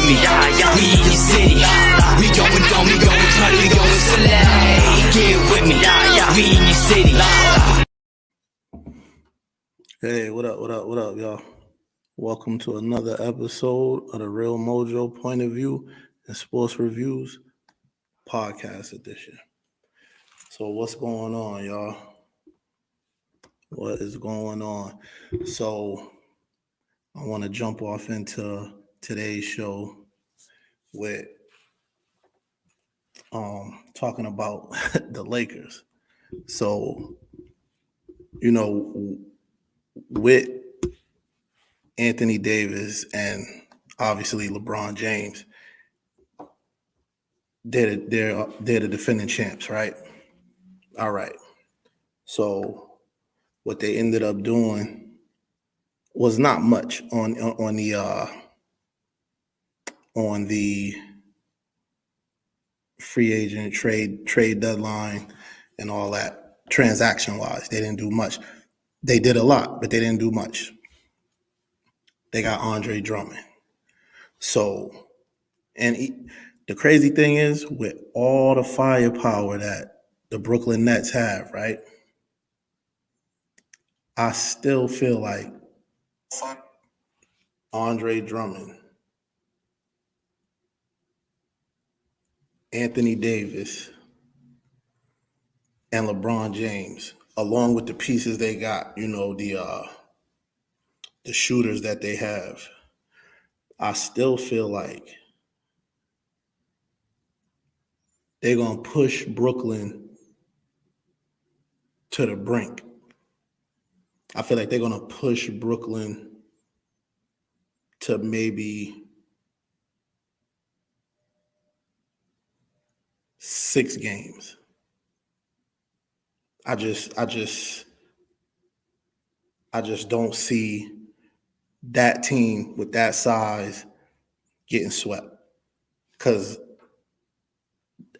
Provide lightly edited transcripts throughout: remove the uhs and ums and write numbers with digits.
with me. We in your city. We going, turn, we going select. Get with me. We in your city. Hey, what up, y'all? Welcome to another episode of the Real Mojo Point of View and Sports Reviews podcast edition. So what's going on, y'all? What is going on? So I want to jump off into today's show with talking about the Lakers. So, you know, with Anthony Davis and obviously LeBron James, they're the defending champs, right? All right. So what they ended up doing was not much on the free agent trade deadline and all that. Transaction wise, they didn't do much. They did a lot, but they didn't do much. They got Andre Drummond. So, the crazy thing is, with all the firepower that the Brooklyn Nets have, right? I still feel like Andre Drummond, Anthony Davis, and LeBron James, along with the pieces they got, the shooters that they have, I still feel like they're going to push Brooklyn to the brink. I feel like they're going to push Brooklyn to maybe 6 games. I just don't see that team with that size getting swept.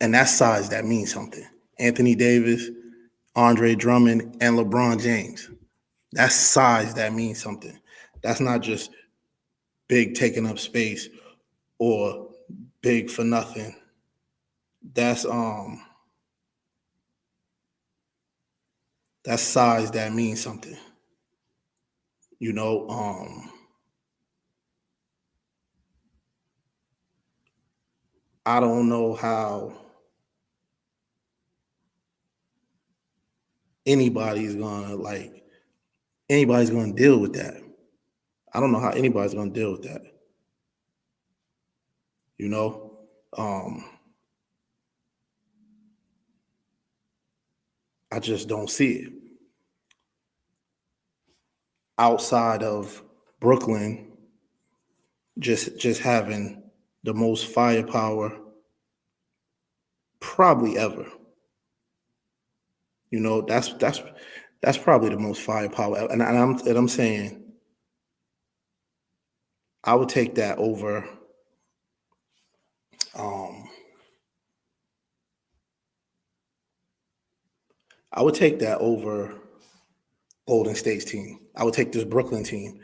And that size, that means something. Anthony Davis, Andre Drummond, and LeBron James. That's size that means something. That's not just big taking up space or big for nothing. That's size that means something. I don't know how anybody's gonna deal with that. I don't know how anybody's gonna deal with that. I just don't see it. Outside of Brooklyn just having the most firepower probably ever. That's probably the most firepower ever. And I'm saying I would take that over Golden State's team. I would take this Brooklyn team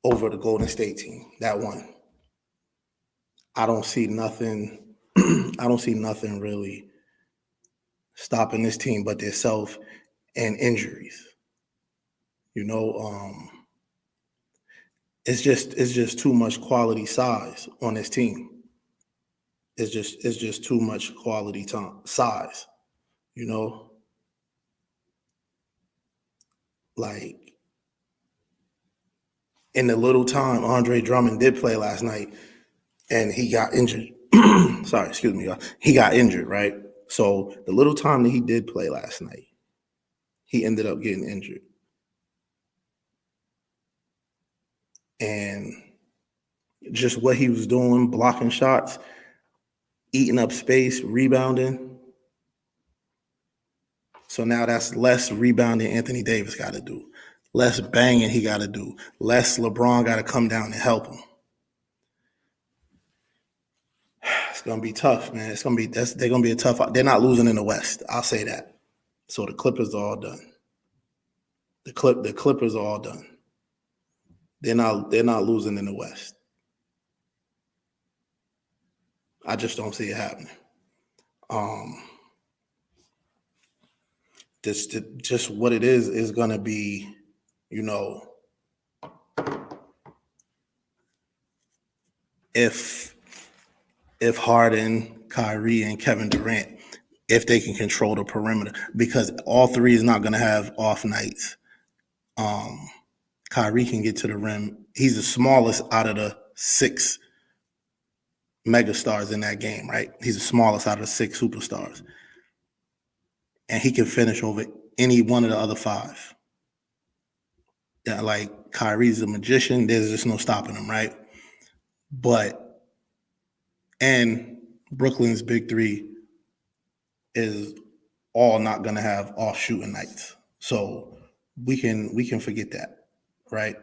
over the Golden State team. That one. I don't see nothing. I don't see nothing really stopping this team but themselves and injuries. It's just too much quality size on this team. It's just too much quality size. Like, in the little time Andre Drummond did play last night, and he got injured. Sorry, excuse me, y'all. He got injured, right? So the little time that he did play last night, he ended up getting injured. And just what he was doing, blocking shots, eating up space, rebounding. So now that's less rebounding Anthony Davis got to do, less banging he got to do, less LeBron got to come down and help him. It's gonna be tough, man. They're gonna be a tough. They're not losing in the West. I'll say that. So the Clippers are all done. The Clippers are all done. They're not losing in the West. I just don't see it happening. Just what it is going to be, if Harden, Kyrie, and Kevin Durant, if they can control the perimeter, because all three is not going to have off nights. Kyrie can get to the rim. He's the smallest out of the 6 megastars in that game, right? He's the smallest out of the 6 superstars. And he can finish over any one of the other 5. Yeah, like Kyrie's a magician. There's just no stopping him, right? And Brooklyn's big 3 is all not going to have off shooting nights. So we can forget that, right?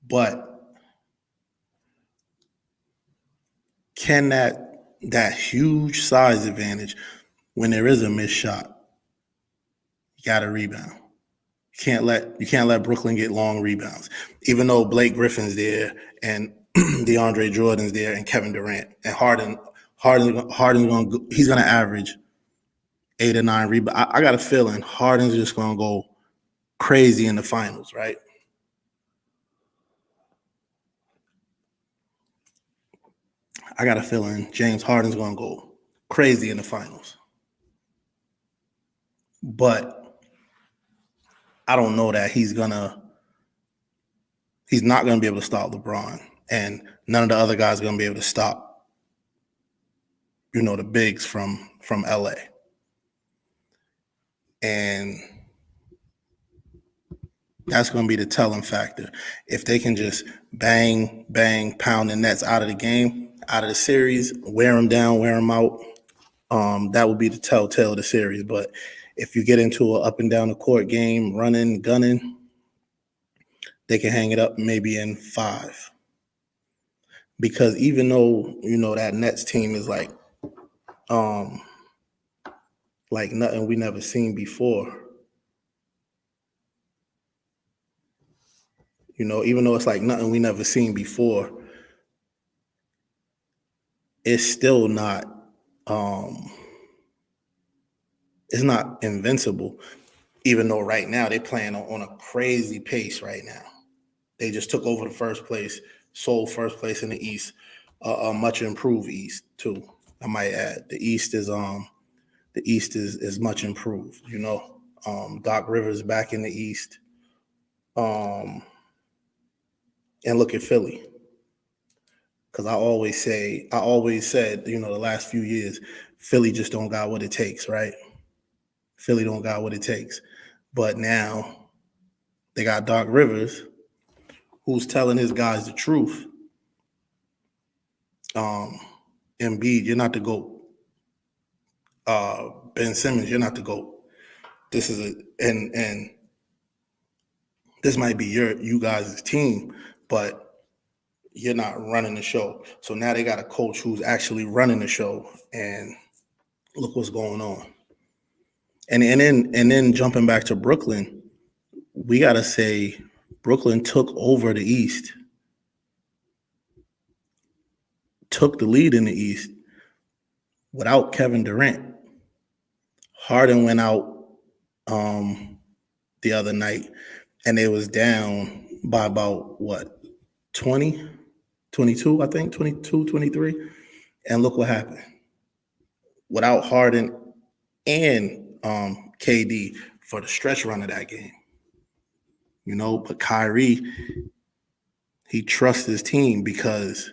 But can that huge size advantage, when there is a missed shot, you got to rebound. You can't let Brooklyn get long rebounds, even though Blake Griffin's there and DeAndre Jordan's there and Kevin Durant and he's gonna average 8 or 9 rebounds. I got a feeling Harden's just gonna go crazy in the finals, right? I got a feeling James Harden's gonna go crazy in the finals, but I don't know that he's not gonna be able to stop LeBron, and none of the other guys are gonna be able to stop, the bigs from LA. And that's going to be the telling factor. If they can just bang, pound the nets out of the game, out of the series, wear them down, wear them out, that would be the telltale of the series. But if you get into an up and down the court game, running, gunning, they can hang it up maybe in 5. Because even though, that Nets team is like nothing we never seen before, even though it's like nothing we never seen before, it's still not it's not invincible, even though right now they're playing on a crazy pace right now. They just took over the first place, sole first place in the East, a much improved East too, I might add. The East is much improved, Doc Rivers back in the East. And look at Philly. Because I always said, the last few years, Philly just don't got what it takes, right? Philly don't got what it takes. But now they got Doc Rivers, who's telling his guys the truth. Embiid, you're not the GOAT. Ben Simmons, you're not the GOAT. This is and this might be you guys' team, but you're not running the show. So now they got a coach who's actually running the show, and look what's going on. And then jumping back to Brooklyn, we gotta say Brooklyn took over the East, took the lead in the East without Kevin Durant. Harden went out the other night, and they was down by about 20, 22, I think, 22, 23. And look what happened. Without Harden and KD for the stretch run of that game. But Kyrie, he trusts his team because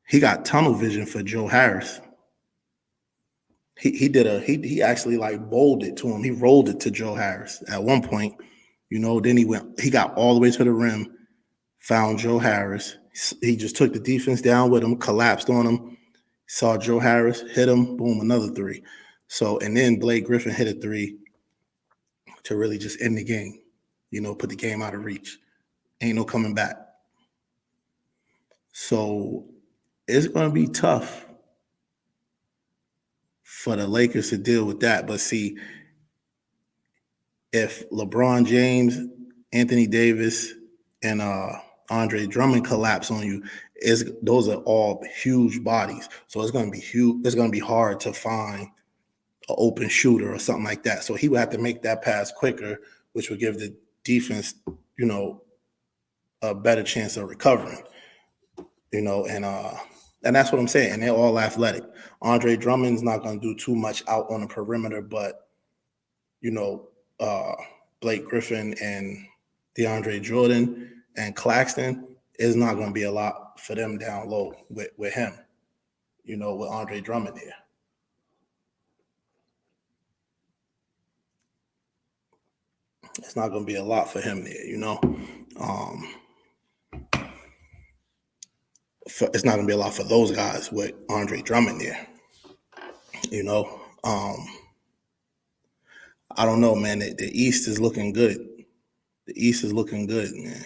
he got tunnel vision for Joe Harris. He actually bowled it to him. He rolled it to Joe Harris at one point, then he got all the way to the rim, found Joe Harris. He just took the defense down with him, collapsed on him, saw Joe Harris, hit him, boom, another 3. So, and then Blake Griffin hit a 3 to really just end the game, put the game out of reach. Ain't no coming back. So it's going to be tough for the Lakers to deal with that. But see, if LeBron James, Anthony Davis, and Andre Drummond collapse on you, those are all huge bodies. So it's going to be huge. It's going to be hard to find an open shooter or something like that. So he would have to make that pass quicker, which would give the defense, a better chance of recovering. And that's what I'm saying. And they're all athletic. Andre Drummond's not going to do too much out on the perimeter, but Blake Griffin and DeAndre Jordan and Claxton is not going to be a lot for them down low with him, with Andre Drummond there. It's not going to be a lot for him there, it's not going to be a lot for those guys with Andre Drummond there, I don't know, man. The East is looking good. The East is looking good, man.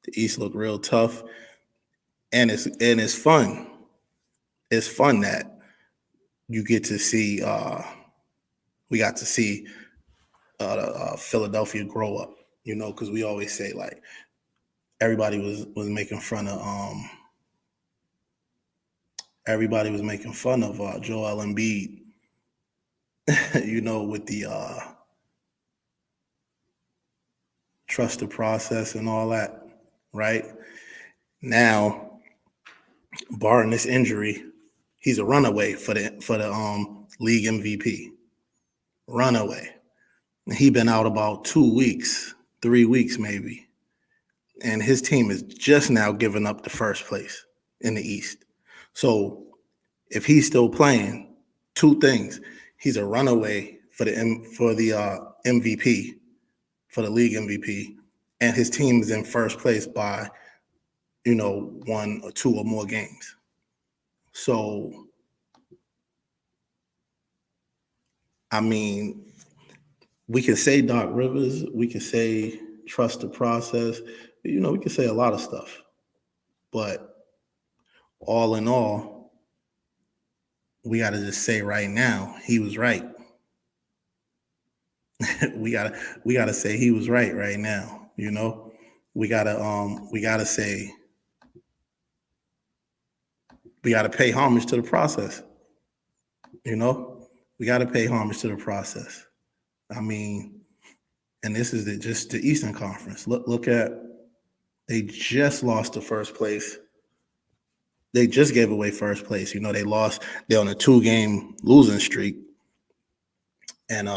The East look real tough, and it's fun. It's fun that you get to see. We got to see Philadelphia grow up, because we always say like everybody was making fun of Joel Embiid, with the trust the process and all that, right? Now, barring this injury, he's a runaway for the league MVP. Runaway. He been out about 2 weeks, 3 weeks maybe, and his team is just now giving up the first place in the East. So if he's still playing, two things: he's a runaway for the MVP, for the league MVP, and his team is in first place by 1 or 2 or more games. So I mean, we can say Doc Rivers, we can say trust the process, we can say a lot of stuff. But all in all, we got to just say right now, he was right. we gotta say he was right now. We gotta say we gotta pay homage to the process. We gotta pay homage to the process. I mean, and this is just the Eastern Conference. Look at, they just lost the first place. They just gave away first place. They lost. They're on a 2-game losing streak, and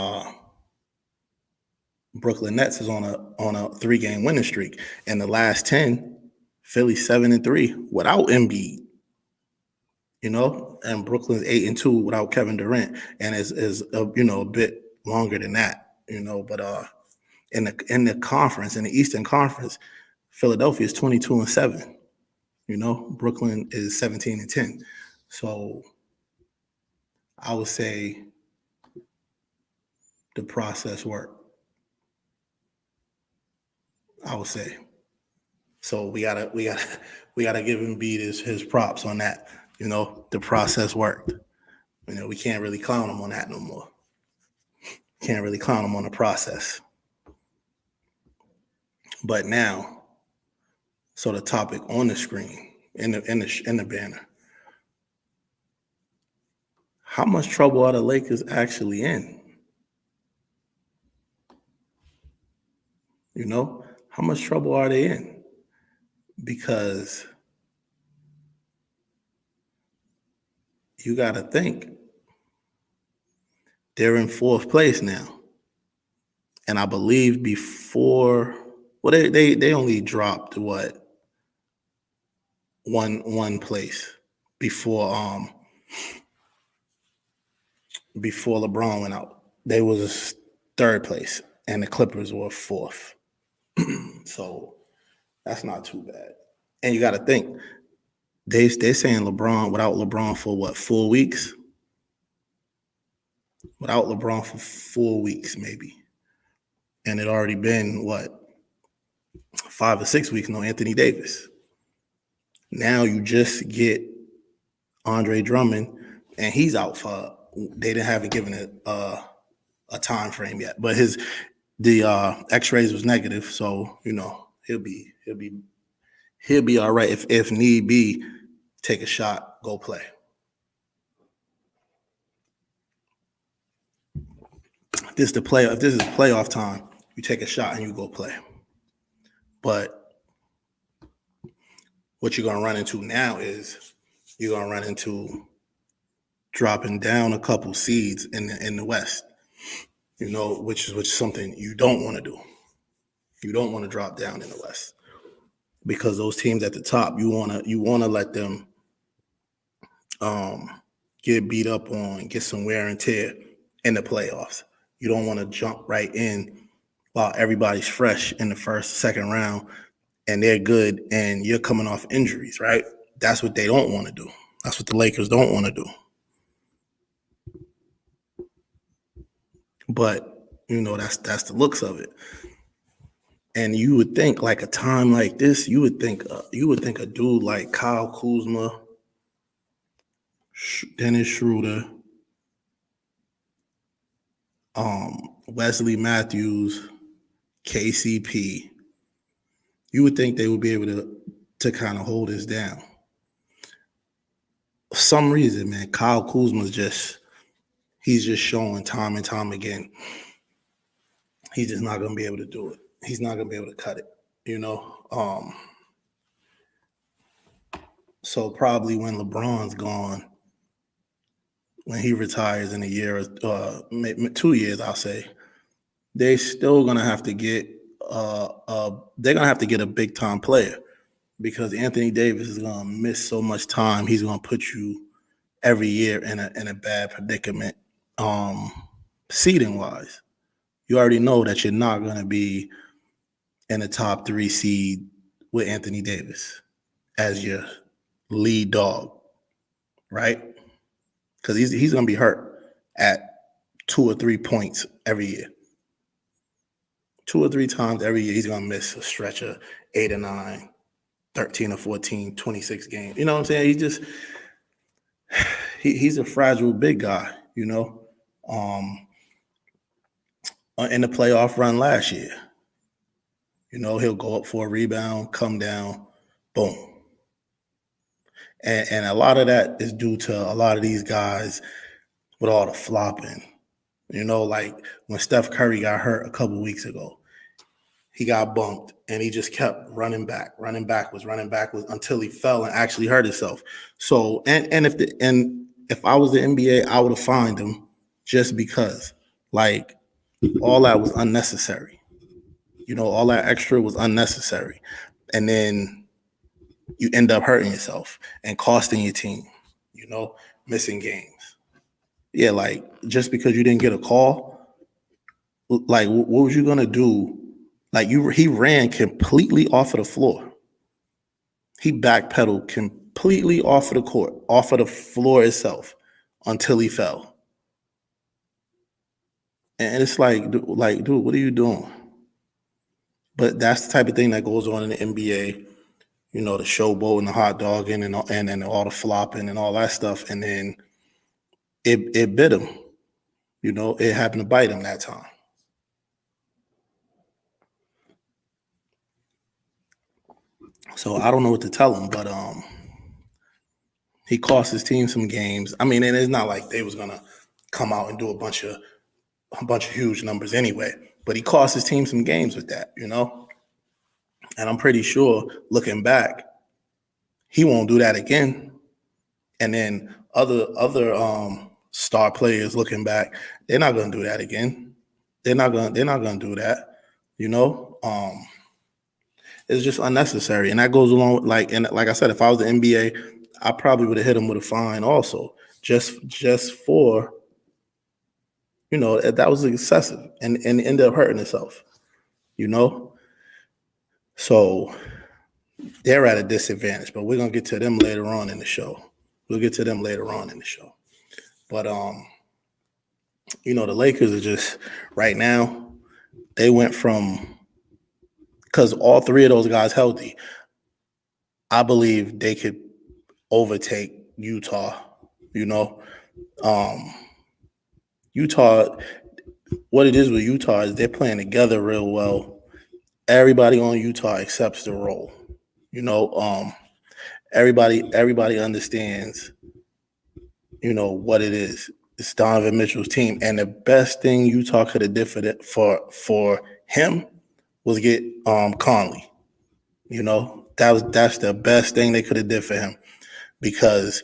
Brooklyn Nets is on a 3-game winning streak. And the last 10, Philly 7-3 without Embiid. And Brooklyn's 8-2 without Kevin Durant, and is a bit longer than that. But in the conference, in the Eastern Conference, Philadelphia is 22-7. Brooklyn is 17-10. So I would say the process worked. I would say. So we gotta give Embiid his props on that. The process worked. We can't really clown him on that no more. Can't really clown him on the process. But now, so the topic on the screen in the banner: how much trouble are the Lakers actually in? How much trouble are they in? Because you got to think they're in 4th place now, and I believe before, well, they only dropped one place before LeBron went out. They was 3rd place, and the Clippers were 4th. So that's not too bad. And you got to think, they're saying LeBron, without LeBron for what, 4 weeks? Without LeBron for 4 weeks, maybe. And it already been, 5 or 6 weeks, no Anthony Davis. Now you just get Andre Drummond, and he's out for, they haven't given it a time frame yet. But the X-rays was negative, so he'll be He'll be all right if need be. Take a shot, go play. If this is playoff time, you take a shot and you go play. But what you're gonna run into now is you're gonna run into dropping down a couple seeds in the West. Which is something you don't want to do. You don't want to drop down in the West because those teams at the top, you wanna let them get beat up on, get some wear and tear in the playoffs. You don't want to jump right in while everybody's fresh in the first, second round, and they're good, and you're coming off injuries, right? That's what they don't want to do. That's what the Lakers don't want to do. But that's the looks of it. And you would think, like a time like this, you would think a dude like Kyle Kuzma, Dennis Schroeder, Wesley Matthews, KCP, you would think they would be able to kind of hold this down. For some reason, man, Kyle Kuzma's he's just showing time and time again. He's just not going to be able to do it. He's not going to be able to cut it, So probably when LeBron's gone, when he retires in a year or maybe 2 years, I'll say, they're still going to have to get a big time player because Anthony Davis is going to miss so much time. He's going to put you every year in a bad predicament, seeding wise. You already know that you're not going to be in the top 3 seed with Anthony Davis as your lead dog, right? Because he's going to be hurt at 2 or 3 points every year. 2 or 3 times every year, he's going to miss a stretch of 8 or 9, 13 or 14, 26 games. You know what I'm saying? He's a fragile big guy, in the playoff run last year. He'll go up for a rebound, come down, boom. And a lot of that is due to a lot of these guys with all the flopping. Like when Steph Curry got hurt a couple weeks ago, he got bumped and he just kept running backwards until he fell and actually hurt himself. So, and if I was the NBA, I would have fined him just because, like, all that was unnecessary. All that extra was unnecessary. And then you end up hurting yourself and costing your team, missing games. Yeah, like, just because you didn't get a call, like, what was you going to do? Like, he ran completely off of the floor. He backpedaled completely off of the court, off of the floor itself until he fell. And it's like, dude, what are you doing? But that's the type of thing that goes on in the NBA, the showboat and the hot dogging and all the flopping and all that stuff. And then it bit him. It happened to bite him that time. So I don't know what to tell him, but he cost his team some games. I mean, and it's not like they was gonna come out and do a bunch of huge numbers anyway. But he cost his team some games with that, And I'm pretty sure, looking back, he won't do that again. And then other star players looking back, they're not gonna do that again. They're not gonna do that, It's just unnecessary. And that goes along with, like I said, if I was the NBA, I probably would have hit him with a fine also, just for, that was excessive and ended up hurting itself, So they're at a disadvantage, but we're going to get to them later on in the show. But, the Lakers are just, right now, they went from, because all 3 of those guys healthy, I believe they could overtake Utah, Utah, what it is with Utah is they're playing together real well. Everybody on Utah accepts the role. Everybody understands, what it is. It's Donovan Mitchell's team, and the best thing Utah could have did for him was get Conley. That's the best thing they could have did for him, because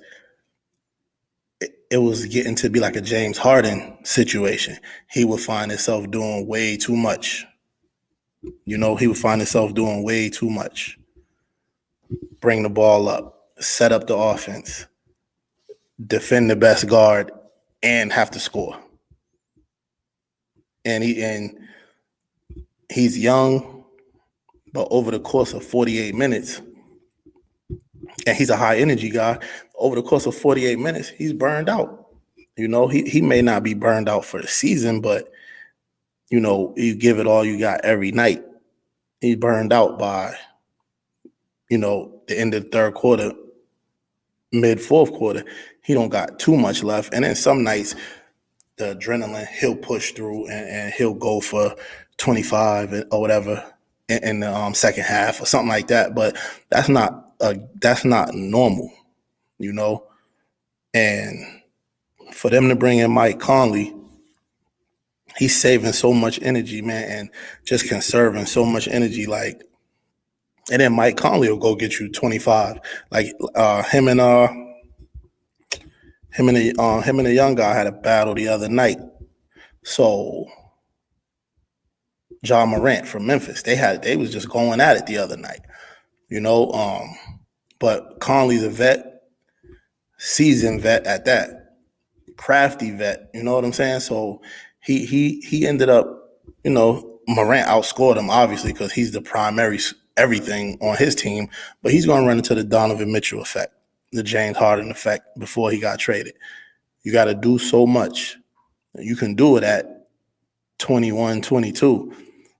it was getting to be like a James Harden situation. He would find himself doing way too much. He would find himself doing way too much. Bring the ball up, set up the offense, defend the best guard, and have to score. And he's young, but over the course of 48 minutes, and he's a high energy guy, over the course of 48 minutes, he's burned out. He may not be burned out for the season, but you give it all you got every night. He's burned out by, the end of the third quarter, mid fourth quarter. He don't got too much left. And then some nights, the adrenaline, he'll push through and he'll go for 25 or whatever in the second half or something like that. But that's not normal, And for them to bring in Mike Conley, he's saving so much energy, man, and just conserving so much energy. And then Mike Conley will go get you 25. Him and the young guy had a battle the other night. So Ja Morant from Memphis, they was just going at it the other night, But Conley's a vet, seasoned vet at that, crafty vet. You know what I'm saying? So he ended up, Morant outscored him obviously because he's the primary everything on his team, but he's going to run into the Donovan Mitchell effect, the James Harden effect before he got traded. You got to do so much. You can do it at 21, 22,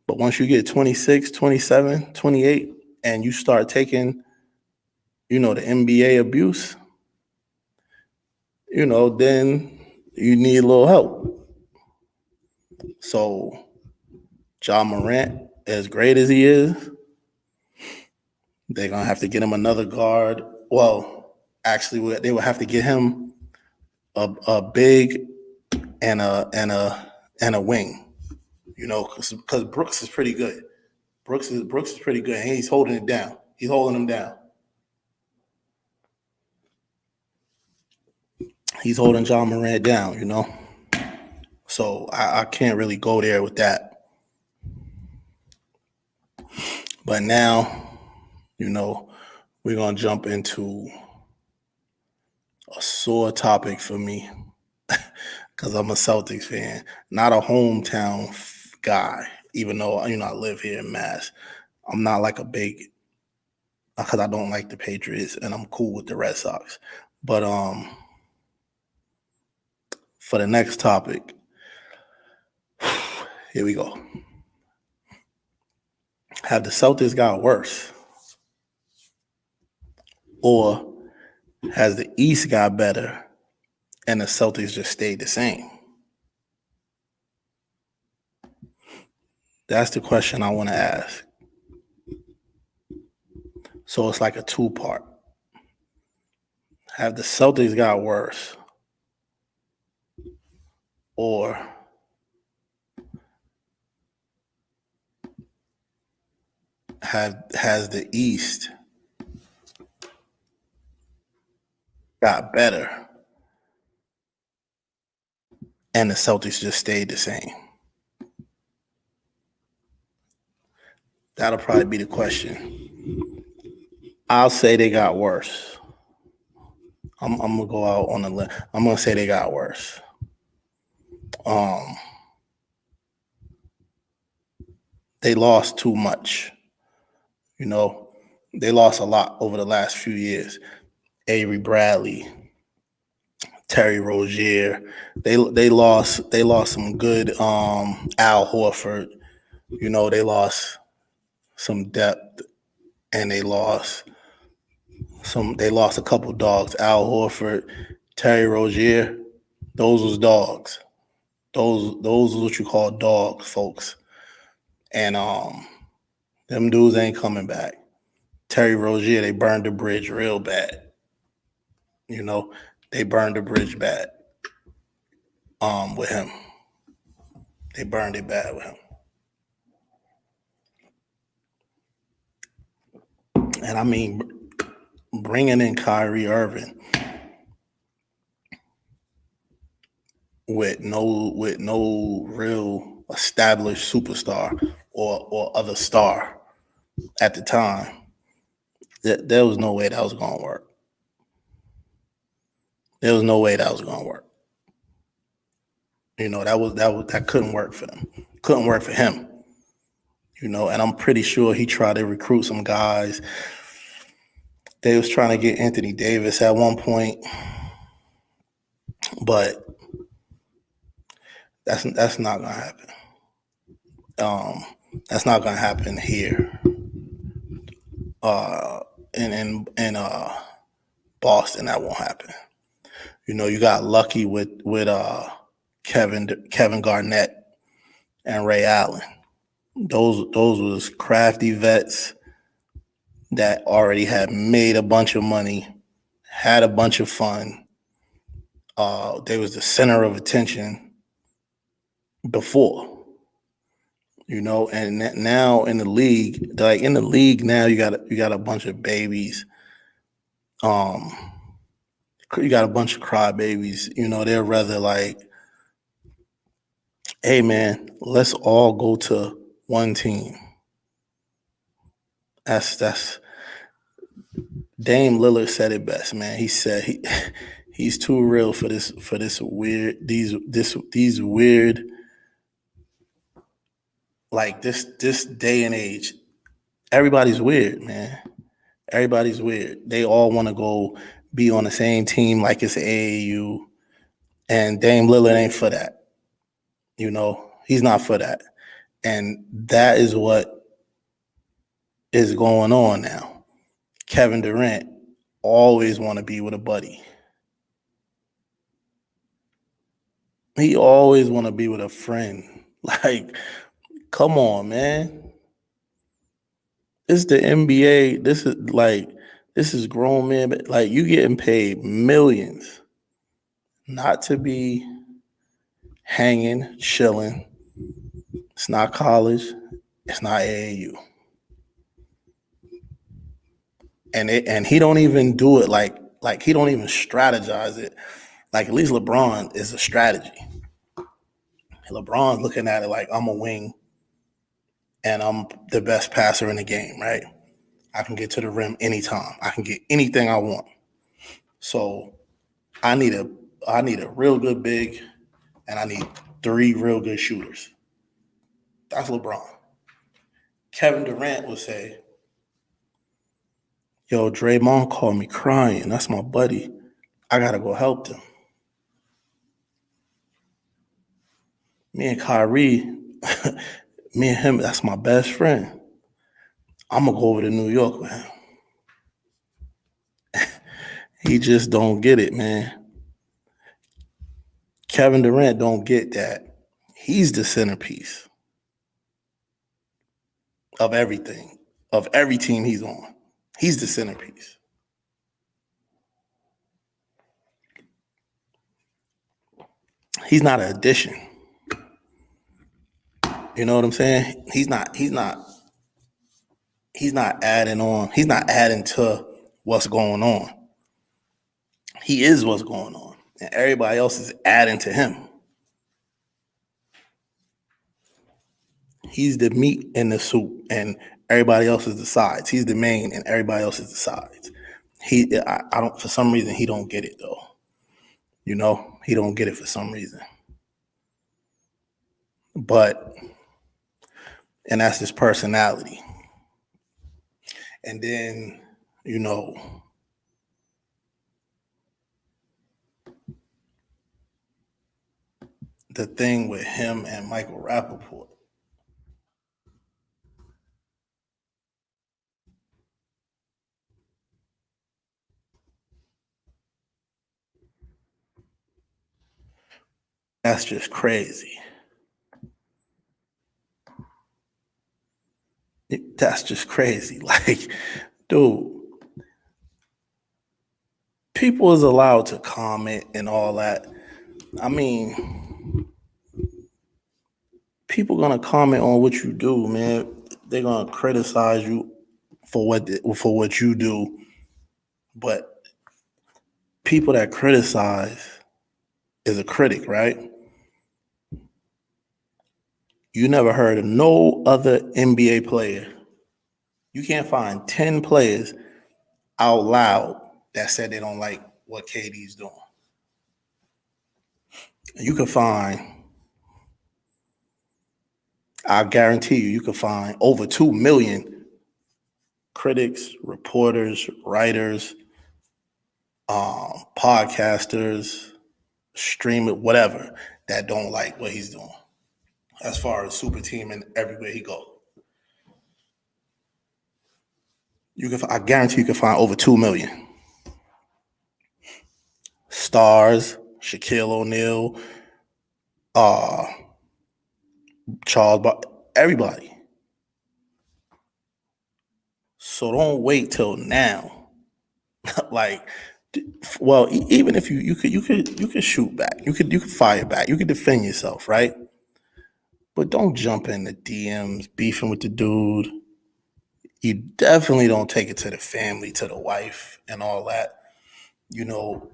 but once you get 26, 27, 28, and you start taking, the NBA abuse, then you need a little help. So Ja Morant, as great as he is, they're going to have to get him another guard. Well, actually, they will have to get him a big and a wing, because Brooks is pretty good. Brooks is pretty good, and he's holding it down. He's holding him down. He's holding Ja Morant down, So I can't really go there with that. But now, we're going to jump into a sore topic for me because I'm a Celtics fan, not a hometown guy, even though, I live here in Mass. I'm not like a big, because I don't like the Patriots and I'm cool with the Red Sox. But for the next topic, here we go. Have the Celtics got worse? Or has the East got better and the Celtics just stayed the same? That's the question I want to ask. So it's like a two-part. Have the Celtics got worse? Or has the East got better and the Celtics just stayed the same? That'll probably be the question. I'll say they got worse. I'm gonna go out on the limb. I'm gonna say they got worse. They lost too much. They lost a lot over the last few years. Avery Bradley, Terry Rozier. They lost some good Al Horford. They lost some depth, and they lost a couple dogs. Al Horford, Terry Rozier, those was dogs. Those are what you call dogs, folks. And them dudes ain't coming back. Terry Rozier, they burned the bridge real bad. You know, they burned the bridge bad with him. They burned it bad with him. And I mean, bringing in Kyrie Irving with no real established superstar or other star at the time, there was no way that was going to work. There was no way that was going to work. You know, that couldn't work for them. Couldn't work for him. You know, and I'm pretty sure he tried to recruit some guys. They was trying to get Anthony Davis at one point, but that's not gonna happen. That's not gonna happen here. In Boston, that won't happen. You know, you got lucky with Kevin Garnett and Ray Allen. Those was crafty vets that already had made a bunch of money, had a bunch of fun. They was the center of attention before, you know, and now in the league now you got a bunch of babies. You got a bunch of crybabies. You know, they're rather like, hey man, let's all go to one team. That's Dame Lillard said it best, man. He said he's too real for this weird these weird, like this day and age. Everybody's weird, man. Everybody's weird. They all want to go be on the same team like it's AAU, and Dame Lillard ain't for that. You know, he's not for that, and that is what is going on now. Kevin Durant always want to be with a buddy. He always want to be with a friend. Like, come on, man. This is the NBA. This is grown men. Like, you getting paid millions not to be hanging, chilling. It's not college. It's not AAU. And he don't even do it like he don't even strategize it. Like, at least LeBron is a strategy. LeBron's looking at it like, I'm a wing and I'm the best passer in the game, right? I can get to the rim anytime. I can get anything I want. So I need a real good big, and I need 3 real good shooters. That's LeBron. Kevin Durant would say, yo, Draymond called me crying. That's my buddy. I got to go help them. Me and Kyrie, me and him, that's my best friend. I'm going to go over to New York, man. He just don't get it, man. Kevin Durant don't get that. He's the centerpiece of everything, of every team he's on. He's the centerpiece. He's not an addition. You know what I'm saying? He's not adding on. He's not adding to what's going on. He is what's going on. And everybody else is adding to him. He's the meat in the soup, and everybody else is the sides. He's the main, and everybody else is the sides. I don't, for some reason, he don't get it though. You know, he don't get it for some reason. But, and that's his personality. And then, you know, the thing with him and Michael Rappaport. That's just crazy. That's just crazy. Like, Dude, people is allowed to comment and all that. I mean, people gonna comment on what you do, man. They're gonna criticize you for what you do, but people that criticize is a critic, right? You never heard of no other NBA player. You can't find 10 players out loud that said they don't like what KD's doing. You can find, I guarantee you can find over 2 million critics, reporters, writers, podcasters, streamers, whatever, that don't like what he's doing as far as super team and everywhere he goes. I guarantee you can find over 2 million stars, Shaquille O'Neal, Charles, everybody. So don't wait till now. Like, well, even if you could shoot back, you could fire back, you could defend yourself, right? But don't jump in the DMs beefing with the dude. You definitely don't take it to the family, to the wife, and all that. You know,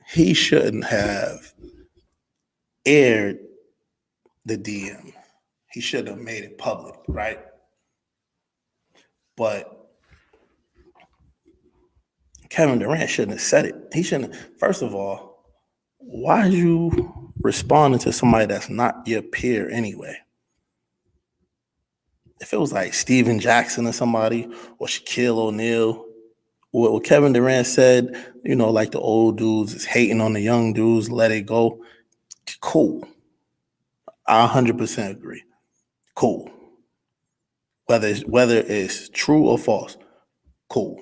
he shouldn't have aired the DM. He should have made it public, right? But Kevin Durant shouldn't have said it. He shouldn't. First of all, why are you responding to somebody that's not your peer anyway? If it was like Steven Jackson or somebody, or Shaquille O'Neal, what Kevin Durant said, like the old dudes is hating on the young dudes, let it go. Cool. I 100% agree. Cool. Whether it's true or false, cool.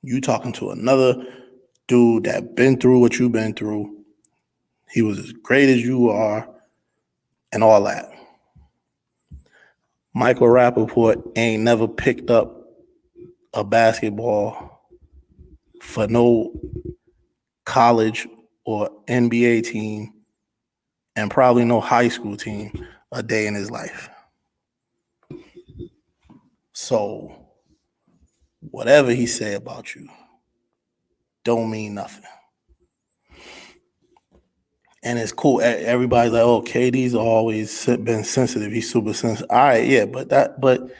You talking to another dude that been through what you've been through. He was as great as you are, and all that. Michael Rappaport ain't never picked up a basketball for no college or NBA team, and probably no high school team a day in his life. So whatever he said about you don't mean nothing. And it's cool. Everybody's like, "Oh, KD's always been sensitive. He's super sensitive." All right, yeah, but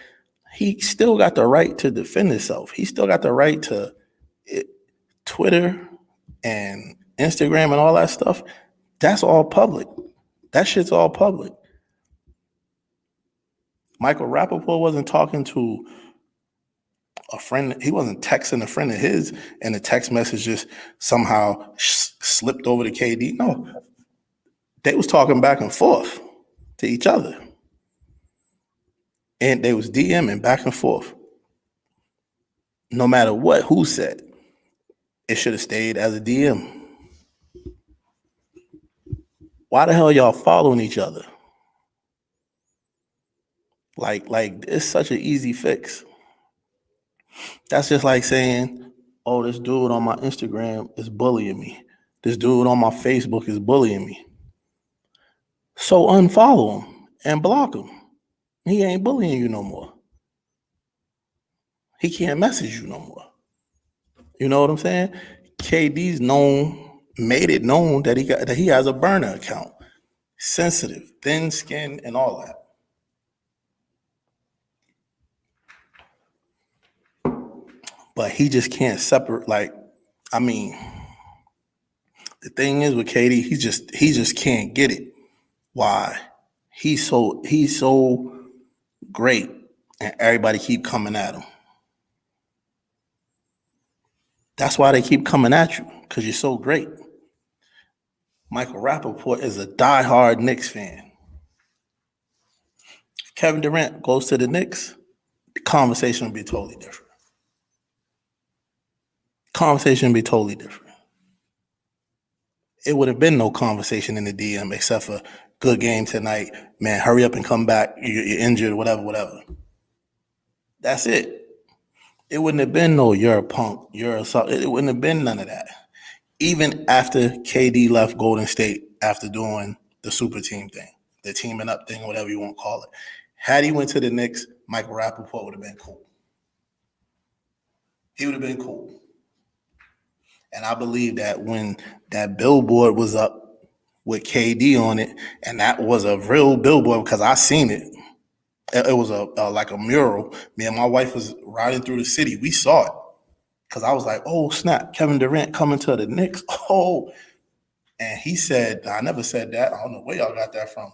he still got the right to defend himself. He still got the right to Twitter and Instagram and all that stuff. That's all public. That shit's all public. Michael Rappaport wasn't talking to a friend. He wasn't texting a friend of his, and the text message just somehow slipped over to KD. No, they was talking back and forth to each other, and they was DMing back and forth. No matter what, who said, it should have stayed as a DM. Why the hell y'all following each other? Like it's such an easy fix. That's just like saying, "Oh, this dude on my Instagram is bullying me. This dude on my Facebook is bullying me." So unfollow him and block him. He ain't bullying you no more. He can't message you no more. You know what I'm saying? KD's made it known that he has a burner account. Sensitive, thin skin, and all that. But he just can't separate. The thing is with KD, he just can't get it. Why? He's so great, and everybody keep coming at him. That's why they keep coming at you, because you're so great. Michael Rappaport is a diehard Knicks fan. If Kevin Durant goes to the Knicks, the conversation will be totally different. It would have been no conversation in the DM except for good game tonight. Man, hurry up and come back. You're injured, whatever. That's it. It wouldn't have been no you're a punk, you're a something. It wouldn't have been none of that. Even after KD left Golden State after doing the super team thing, the teaming up thing, whatever you want to call it. Had he went to the Knicks, Michael Rappaport would have been cool. He would have been cool. And I believe that when that billboard was up with KD on it, and that was a real billboard because I seen it. It was like a mural. Me and my wife was riding through the city. We saw it because I was like, "Oh snap! Kevin Durant coming to the Knicks." Oh, and he said, "I never said that. I don't know where y'all got that from,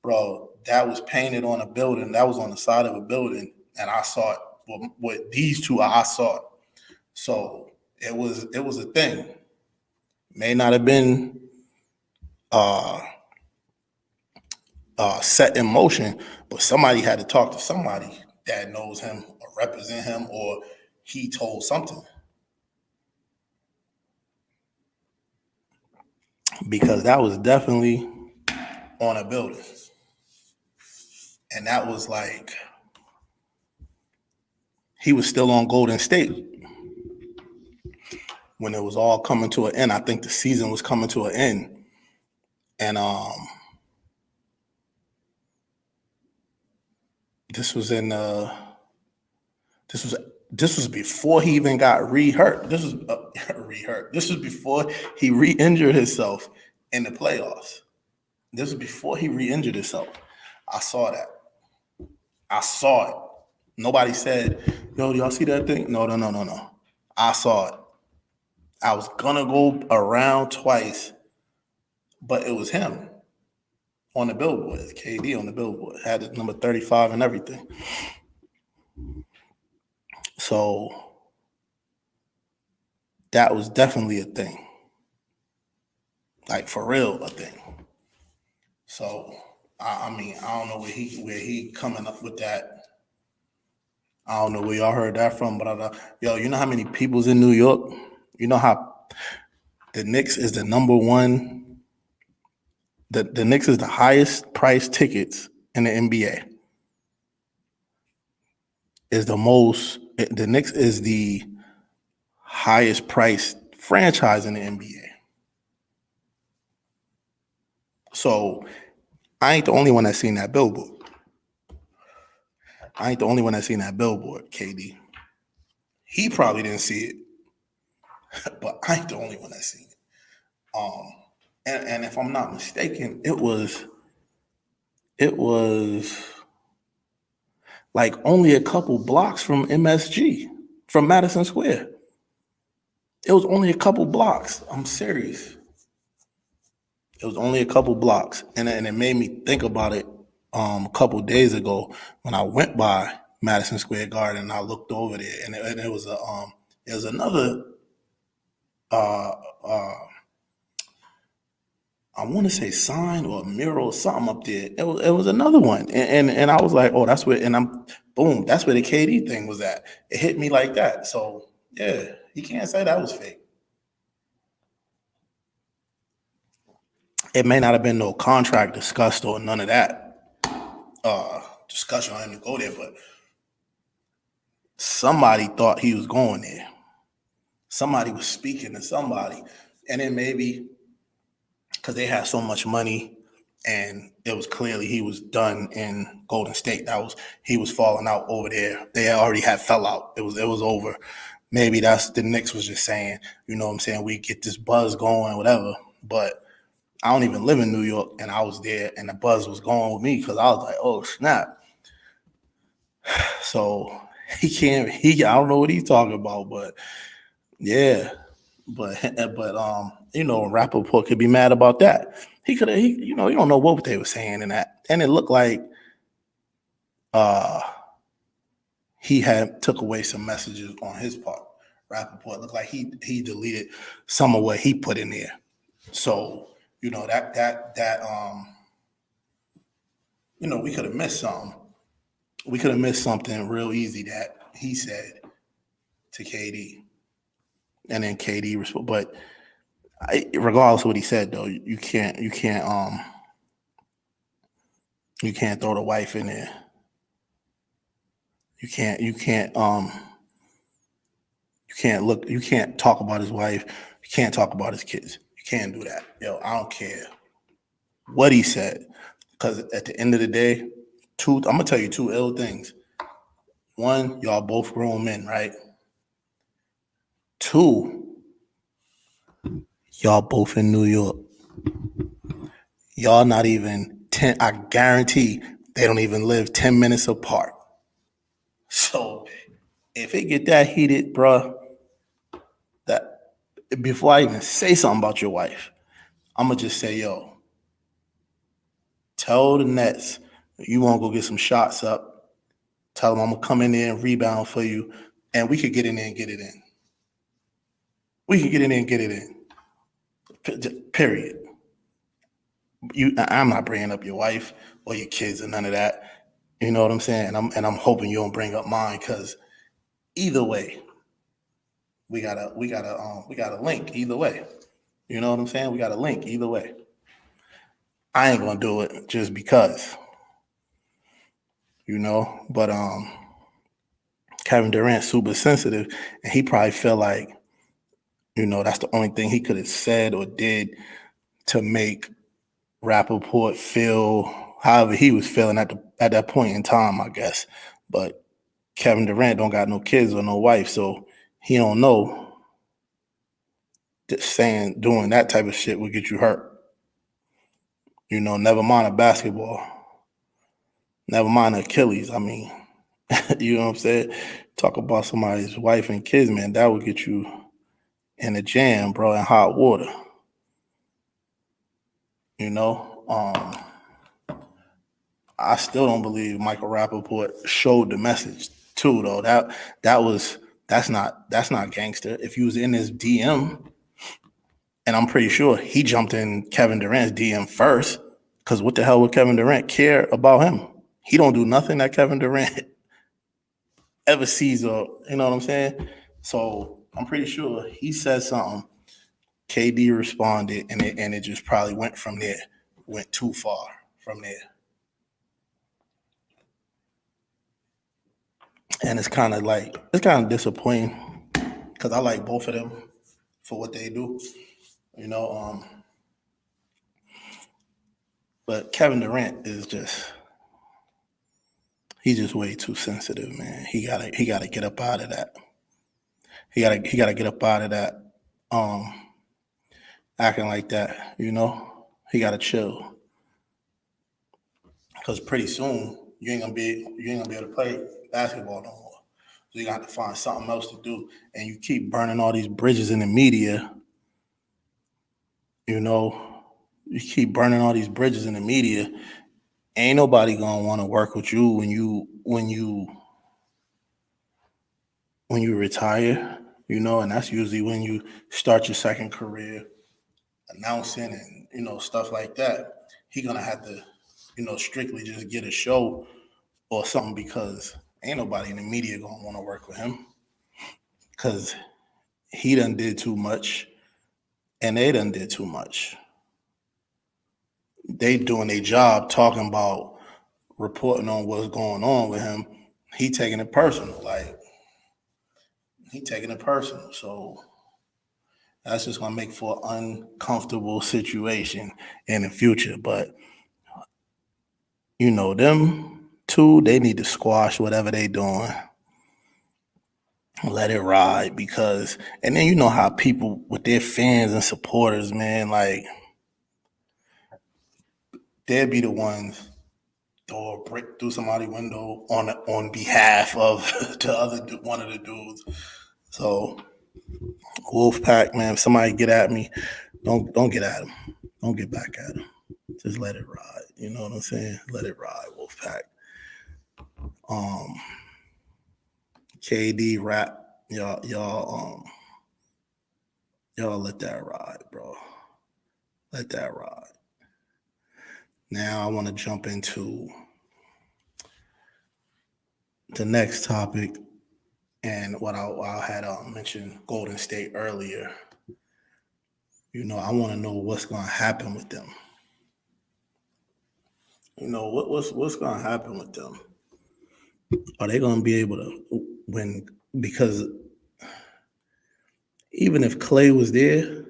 bro. That was painted on a building. That was on the side of a building, and I saw it. With these two, I saw it. So it was a thing. May not have been set in motion, but somebody had to talk to somebody that knows him or represent him, or he told something. Because that was definitely on a building. And that was like, he was still on Golden State when it was all coming to an end. I think the season was coming to an end. And this was before he even got re-hurt. This was re-hurt. This was before he re-injured himself in the playoffs. This was before he re-injured himself. I saw that. I saw it. Nobody said, "Yo, do y'all see that thing?" No. I saw it. I was gonna go around twice, but it was him on the billboard. It's KD on the billboard. Had his number 35 and everything. So that was definitely a thing. Like for real, a thing. So I mean, I don't know where he coming up with that. I don't know where y'all heard that from, but yo, you know how many people's in New York? You know how the Knicks is the number one. The Knicks is the highest priced tickets in the NBA. The Knicks is the highest priced franchise in the NBA. So I ain't the only one that's seen that billboard. KD. He probably didn't see it, but I ain't the only one that's seen it. And if I'm not mistaken, it was like only a couple blocks from MSG, from Madison Square. It was only a couple blocks. I'm serious. It was only a couple blocks, and it made me think about it a couple days ago when I went by Madison Square Garden and I looked over there, and it was another I want to say sign or a mural or something up there. It was another one, and I was like, oh, that's where, and that's where the KD thing was at. It hit me like that. So yeah, you can't say that was fake. It may not have been no contract discussed or none of that discussion on him to go there, but somebody thought he was going there. Somebody was speaking to somebody, and then maybe because they had so much money, and it was clearly he was done in Golden State. He was falling out over there. They already had fell out. It was over. Maybe that's the Knicks was just saying, you know what I'm saying, we get this buzz going, whatever. But I don't even live in New York, and I was there, and the buzz was going with me because I was like, oh snap. So I don't know what he's talking about, but yeah. But Rappaport could be mad about that. You don't know what they were saying in that. And it looked like he had took away some messages on his part. Rappaport looked like he deleted some of what he put in there. So, we could have missed something. We could have missed something real easy that he said to KD. And then KD responded. But regardless of what he said, though, you can't You can't throw the wife in there. You can't talk about his wife. You can't talk about his kids. You can't do that. Yo, I don't care what he said. Because at the end of the day, I'm gonna tell you two ill things. One, y'all both grown men, right? Two, y'all both in New York. Y'all not even 10, I guarantee they don't even live 10 minutes apart. So if it get that heated, bruh, that before I even say something about your wife, I'm gonna just say, yo, tell the Nets you want to go get some shots up. Tell them I'm gonna come in there and rebound for you, and we could get in there and get it in. We can get in there and get it in. Period. I'm not bringing up your wife or your kids or none of that. You know what I'm saying? And I'm hoping you don't bring up mine, because either way, we got a link either way. You know what I'm saying? We got a link either way. I ain't gonna do it just because, but Kevin Durant's super sensitive, and he probably feel like, that's the only thing he could have said or did to make Rappaport feel however he was feeling at that point in time, I guess. But Kevin Durant don't got no kids or no wife, so he don't know that doing that type of shit would get you hurt. Never mind a basketball. Never mind Achilles. I mean, you know what I'm saying? Talk about somebody's wife and kids, man. That would get you in a jam, bro, in hot water. I still don't believe Michael Rappaport showed the message too, though. That's not gangster. If you was in his DM, and I'm pretty sure he jumped in Kevin Durant's DM first, because what the hell would Kevin Durant care about him? He don't do nothing that Kevin Durant ever sees, or you know what I'm saying? So I'm pretty sure he said something. KD responded, and it just probably went from there. Went too far from there. And it's kind of disappointing, because I like both of them for what they do, but Kevin Durant is he's just way too sensitive, man. He gotta get up out of that. He gotta get up out of that, acting like that. He gotta chill, because pretty soon you ain't gonna be able to play basketball no more. So you got to find something else to do, and you keep burning all these bridges in the media. You keep burning all these bridges in the media. Ain't nobody gonna want to work with you when you retire. And that's usually when you start your second career, announcing and stuff like that. He gonna have to strictly just get a show or something, because ain't nobody in the media gonna want to work with him, because he done did too much and they done did too much. They doing their job talking about reporting on what's going on with him. He taking it personal. So that's just gonna make for an uncomfortable situation in the future. But them two, they need to squash whatever they doing. Let it ride, because, and then how people with their fans and supporters, man, like, they'll be the ones throw a brick through somebody's window on behalf of one of the dudes. So Wolfpack, man, if somebody get at me, don't get at him. Don't get back at him. Just let it ride. You know what I'm saying? Let it ride, Wolfpack. KD rap, y'all let that ride, bro. Let that ride. Now I want to jump into the next topic, and what I had mentioned Golden State earlier. I want to know what's going to happen with them. What's going to happen with them? Are they going to be able to win? Because even if Clay was there,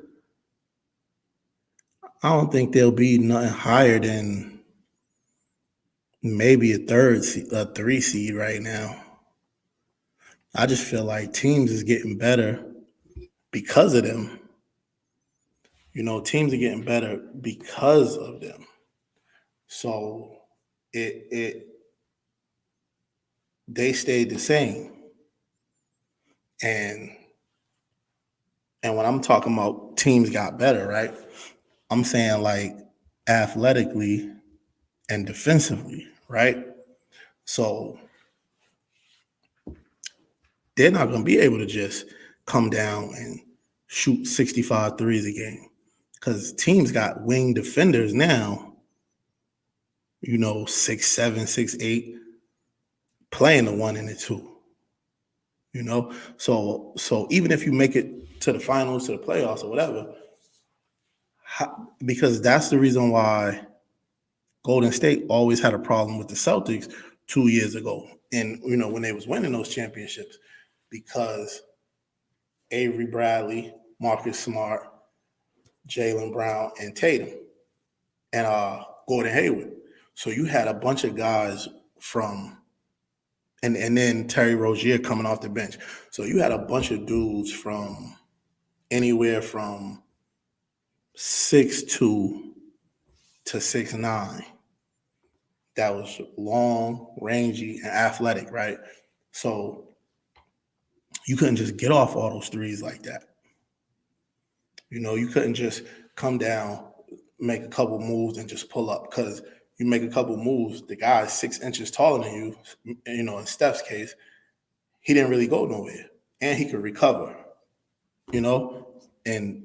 I don't think they'll be nothing higher than maybe a 3 seed right now. I just feel like teams is getting better because of them. Teams are getting better because of them. So they stayed the same. And when I'm talking about teams got better, right? I'm saying like athletically and defensively, right? So they're not going to be able to just come down and shoot 65 threes a game because teams got wing defenders now, 6'7", 6'8", playing the 1 and the 2. So even if you make it to the finals, to the playoffs or whatever, because that's the reason why Golden State always had a problem with the Celtics 2 years ago. And, when they was winning those championships, because Avery Bradley, Marcus Smart, Jaylen Brown, and Tatum, and Gordon Hayward. So you had a bunch of guys from, and then Terry Rozier coming off the bench. So you had a bunch of dudes from anywhere from 6'2" to 6'9" that was long, rangy, and athletic, right? So you couldn't just get off all those threes like that. You couldn't just come down, make a couple moves, and just pull up, because you make a couple moves, the guy's 6 inches taller than you, in Steph's case, he didn't really go nowhere. And he could recover, and,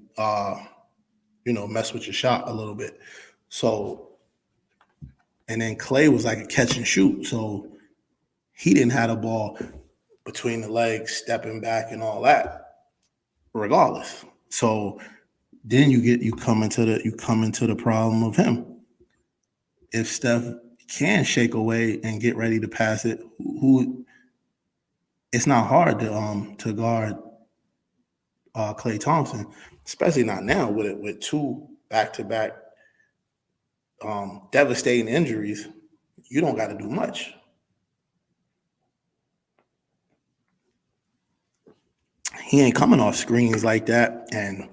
mess with your shot a little bit. So, and then Clay was like a catch and shoot. So he didn't have the ball between the legs, stepping back and all that, regardless. So then you come into the problem of him. If Steph can shake away and get ready to pass it, it's not hard to guard Klay Thompson, especially not now with 2 back-to-back devastating injuries. You don't got to do much. He ain't coming off screens like that and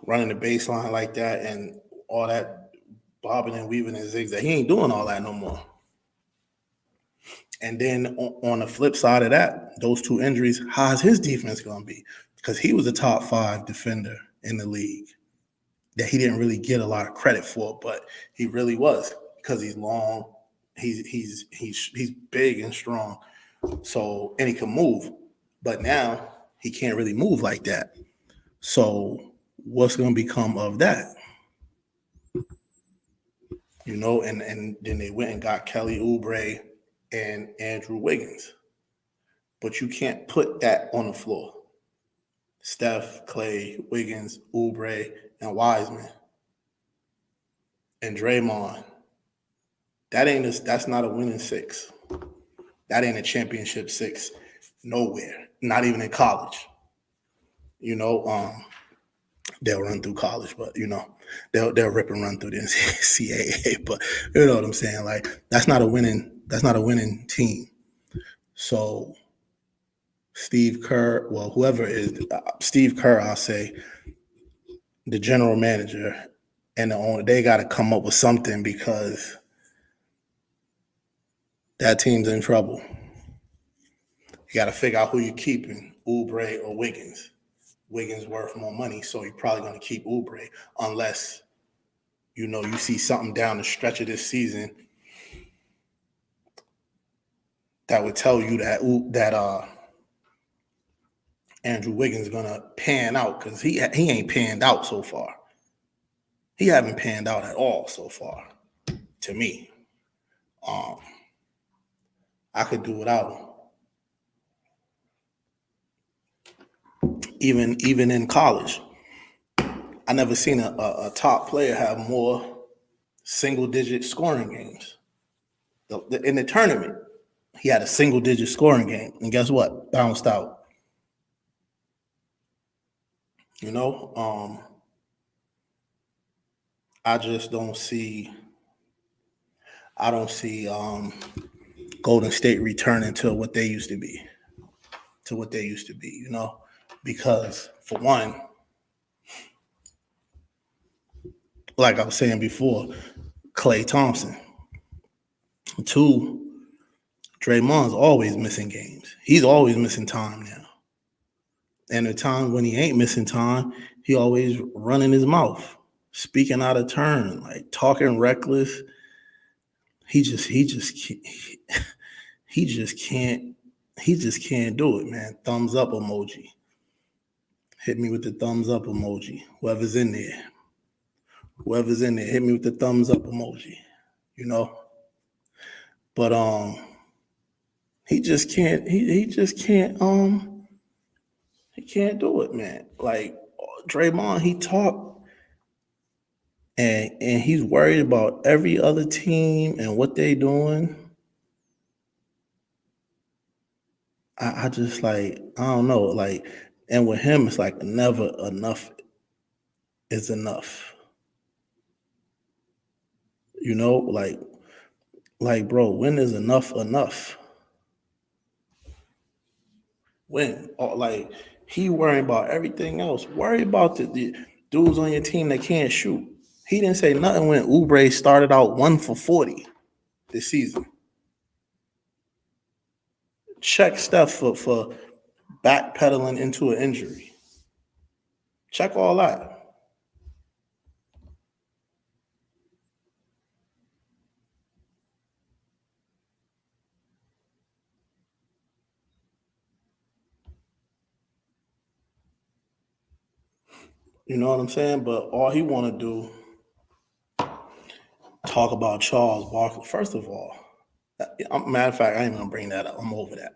running the baseline like that and all that bobbing and weaving and zigzag. He ain't doing all that no more. And then on the flip side of that, those 2 injuries, how's his defense going to be? Because he was a top 5 defender in the league that he didn't really get a lot of credit for, but he really was, because he's long, he's big and strong, so, and he can move. But now he can't really move like that. So what's going to become of that? And then they went and got Kelly Oubre and Andrew Wiggins. But you can't put that on the floor. Steph, Clay, Wiggins, Oubre, and Wiseman, and Draymond. That's not a winning 6. That ain't a championship 6 nowhere. Not even in college. They'll run through college, but they'll rip and run through the NCAA. But you know what I'm saying? Like, that's not a winning team. So Steve Kerr, whoever is Steve Kerr, I'll say, the general manager and the owner, they got to come up with something, because that team's in trouble. You got to figure out who you're keeping, Oubre or Wiggins. Wiggins worth more money, so you're probably going to keep Oubre, unless you see something down the stretch of this season that would tell you that Andrew Wiggins is going to pan out, because he ain't panned out so far. He haven't panned out at all so far, to me. I could do without him. Even in college, I never seen a top player have more single-digit scoring games. In the tournament, he had a single-digit scoring game, and guess what? Bounced out. I just don't see. I don't see Golden State returning to what they used to be. Because for one, like I was saying before, Klay Thompson. Two, Draymond's always missing games. He's always missing time now. And the time when he ain't missing time, he always running his mouth, speaking out of turn, like talking reckless. He just can't do it, man. Thumbs up emoji. Hit me with the thumbs up emoji. Whoever's in there, hit me with the thumbs up emoji. But he just can't. He can't do it, man. Like Draymond, he talked, and he's worried about every other team and what they doing. I just I don't know, and with him, it's like never enough is enough. Bro, when is enough enough? When? He worrying about everything else. Worry about the dudes on your team that can't shoot. He didn't say nothing when Oubre started out 1 for 40 this season. Check Steph for backpedaling into an injury. Check all that. You know what I'm saying? But all he want to do, talk about Charles Barkley. First of all, matter of fact, I ain't going to bring that up. I'm over that.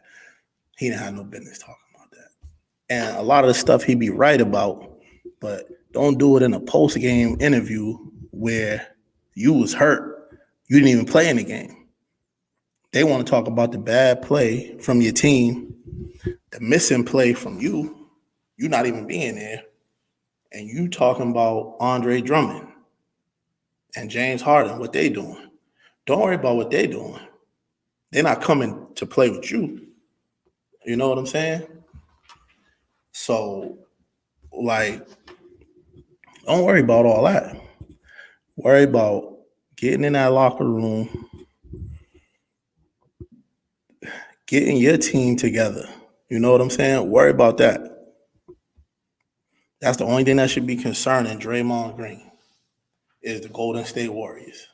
He didn't have no business talking about that. And a lot of the stuff he be right about, but don't do it in a post-game interview where you was hurt. You didn't even play in the game. They want to talk about the bad play from your team, the missing play from you not even being there, and you talking about Andre Drummond and James Harden, what they doing. Don't worry about what they doing. They're not coming to play with you. You know what I'm saying? So, don't worry about all that. Worry about getting in that locker room, getting your team together. You know what I'm saying? Worry about that. That's the only thing that should be concerning Draymond Green is the Golden State Warriors.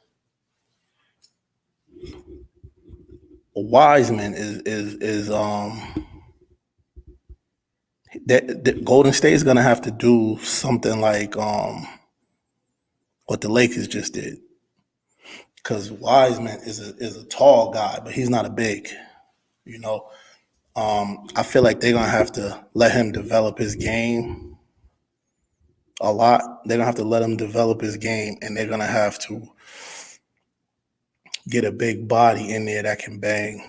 Wiseman is that Golden State is gonna have to do something like what the Lakers just did, because Wiseman is a tall guy, but he's not a big. I feel like they're gonna have to let him develop his game a lot. They're gonna have to let him develop his game, and they're gonna have to get a big body in there that can bang.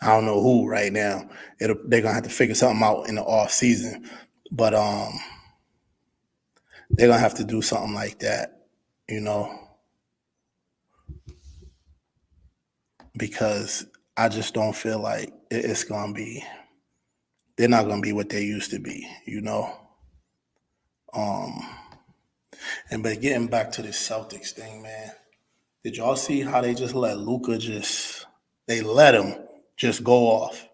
I don't know who right now. They're gonna have to figure something out in the off season, but they're gonna have to do something like that, because I just don't feel like it's gonna be. They're not gonna be what they used to be, But getting back to this Celtics thing, man, did y'all see how they just let Luka they let him just go off?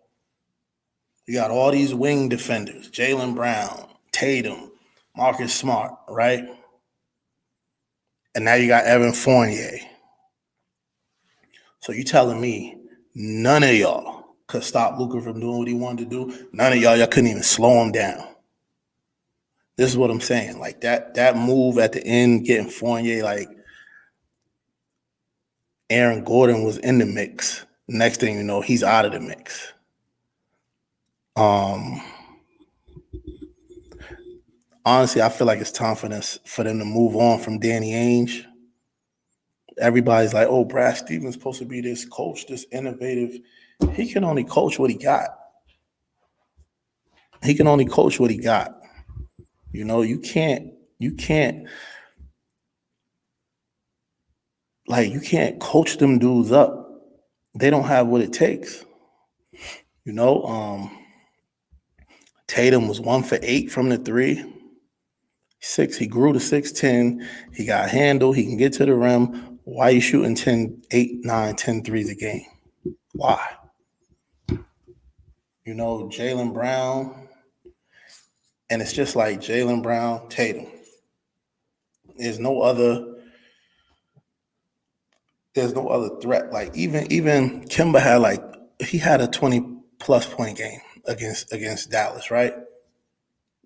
You got all these wing defenders, Jaylen Brown, Tatum, Marcus Smart, right? And now you got Evan Fournier. So you telling me none of y'all could stop Luka from doing what he wanted to do? None of y'all couldn't even slow him down. This is what I'm saying. Like that move at the end, getting Fournier, Aaron Gordon was in the mix. Next thing you know, he's out of the mix. Honestly, I feel like it's time for them to move on from Danny Ainge. Everybody's like, oh, Brad Stevens supposed to be this coach, this innovative. He can only coach what he got. He can only coach what he got. You can't coach them dudes up. They don't have what it takes. Tatum was 1 for 8 from the three. He grew to 6'10". He got handle. He can get to the rim. Why are you shooting 10, 8, 9, 10 threes a game? Why? Jaylen Brown, and it's just like Jaylen Brown, Tatum. There's no other threat. Like even Kemba had a 20+ point game against Dallas, right?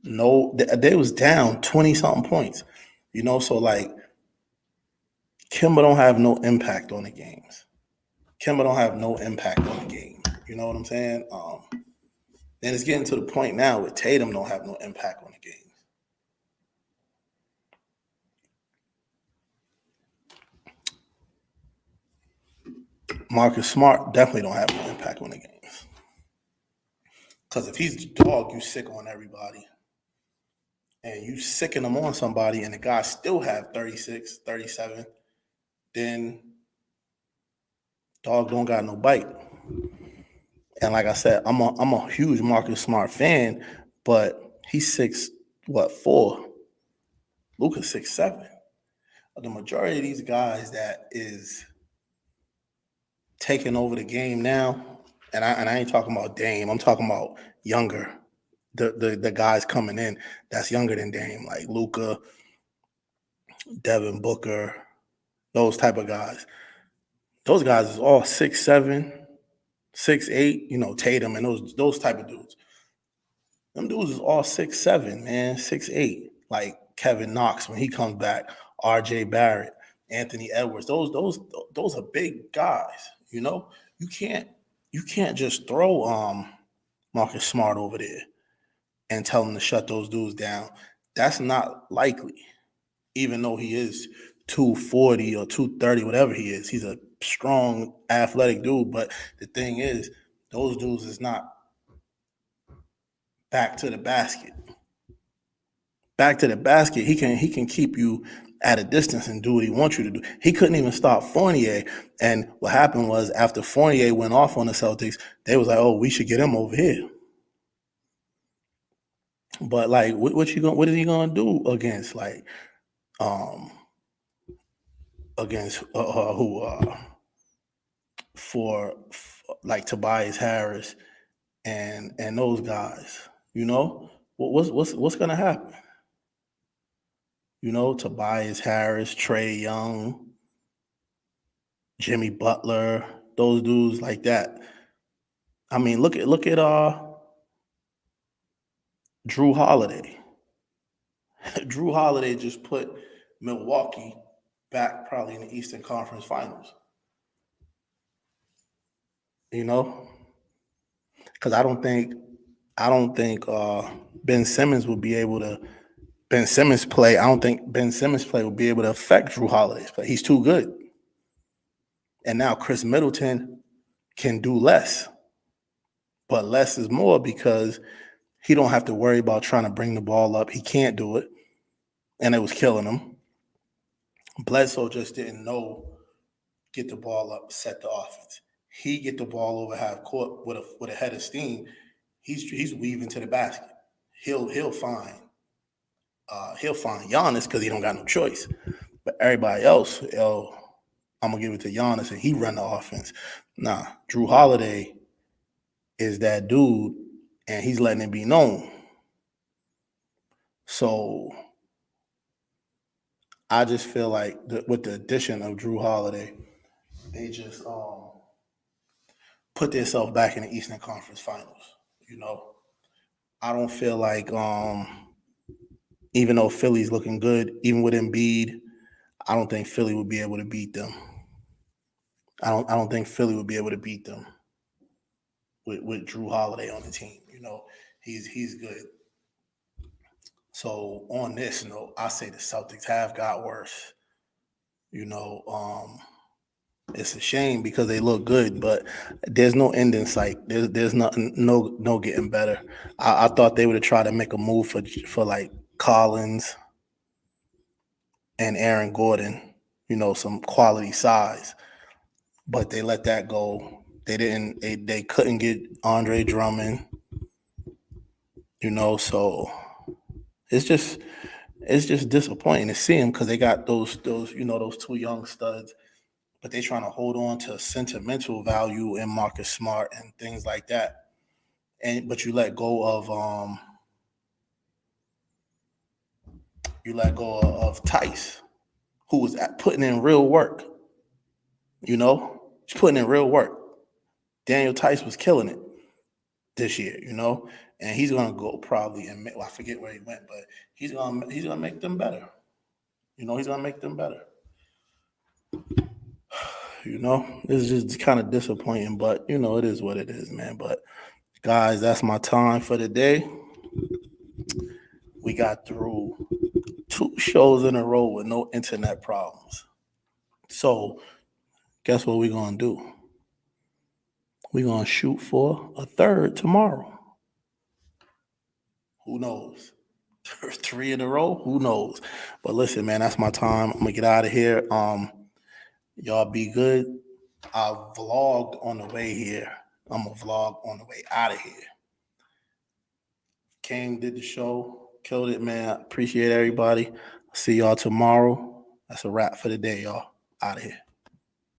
No, they was down 20 something points. So like Kemba don't have no impact on the games. Kemba don't have no impact on the game. You know what I'm saying? And it's getting to the point now where Tatum don't have no impact on the games. Marcus Smart definitely don't have no impact on the games. Because if he's the dog, you sick on everybody. And you sicken them on somebody and the guy still have 36, 37, then dog don't got no bite. And like I said, I'm a huge Marcus Smart fan, but he's 4. Luka's 6'7". The majority of these guys that is taking over the game now, and I ain't talking about Dame, I'm talking about younger. The guys coming in that's younger than Dame, like Luka, Devin Booker, those type of guys. Those guys is all 6'7", 6'8", Tatum and those type of dudes. Them dudes is all 6'7", man, 6'8". Like Kevin Knox when he comes back, R.J. Barrett, Anthony Edwards. Those are big guys. You can't just throw Marcus Smart over there and tell him to shut those dudes down. That's not likely. Even though he is 240 or 230, whatever he is, he's a strong, athletic dude. But the thing is, those dudes is not back to the basket. Back to the basket, he can keep you at a distance and do what he wants you to do. He couldn't even stop Fournier. And what happened was after Fournier went off on the Celtics, they was like, oh, we should get him over here. But like, what is he gonna do against for Tobias Harris and those guys? What's gonna happen? Tobias Harris, Trae Young, Jimmy Butler, those dudes like that. I mean, look at Drew Holiday. Drew Holiday just put Milwaukee back probably in the Eastern Conference Finals. Because I don't think Ben Simmons would be able to. Ben Simmons play. I don't think Ben Simmons play will be able to affect Drew Holiday's play. He's too good. And now Chris Middleton can do less, but less is more because he don't have to worry about trying to bring the ball up. He can't do it, and it was killing him. Bledsoe just didn't know get the ball up, set the offense. He get the ball over half court with a head of steam. He's weaving to the basket. He'll find Giannis because he don't got no choice. But everybody else, I'm gonna give it to Giannis and he run the offense. Nah, Drew Holiday is that dude, and he's letting it be known. So I just feel like with the addition of Drew Holiday, they just put themselves back in the Eastern Conference Finals. I don't feel like even though Philly's looking good, even with Embiid, I don't think Philly would be able to beat them. I don't think Philly would be able to beat them with Drew Holiday on the team. He's good. So on this note, I say the Celtics have got worse. It's a shame because they look good, but there's no end in sight. There's nothing, no getting better. I thought they would have tried to make a move for like Collins and Aaron Gordon, some quality size, but they let that go. They didn't. They couldn't get Andre Drummond. So it's just disappointing to see them because they got those those two young studs, but they're trying to hold on to sentimental value in Marcus Smart and things like that. But you let go of Tice, who was putting in real work. He's putting in real work. Daniel Tice was killing it this year, and he's gonna go probably and I forget where he went, but he's gonna make them better. He's gonna make them better. It's just kind of disappointing, but it is what it is, man. But guys, that's my time for the day. We got through 2 shows in a row with no internet problems. So guess what we're gonna do? We're gonna shoot for a third tomorrow. Who knows? 3 in a row? Who knows? But listen, man, that's my time. I'm gonna get out of here. Y'all be good. I vlogged on the way here. I'm gonna vlog on the way out of here. Came, did the show, killed it, man. Appreciate everybody. See y'all tomorrow. That's a wrap for the day, y'all. Out of here.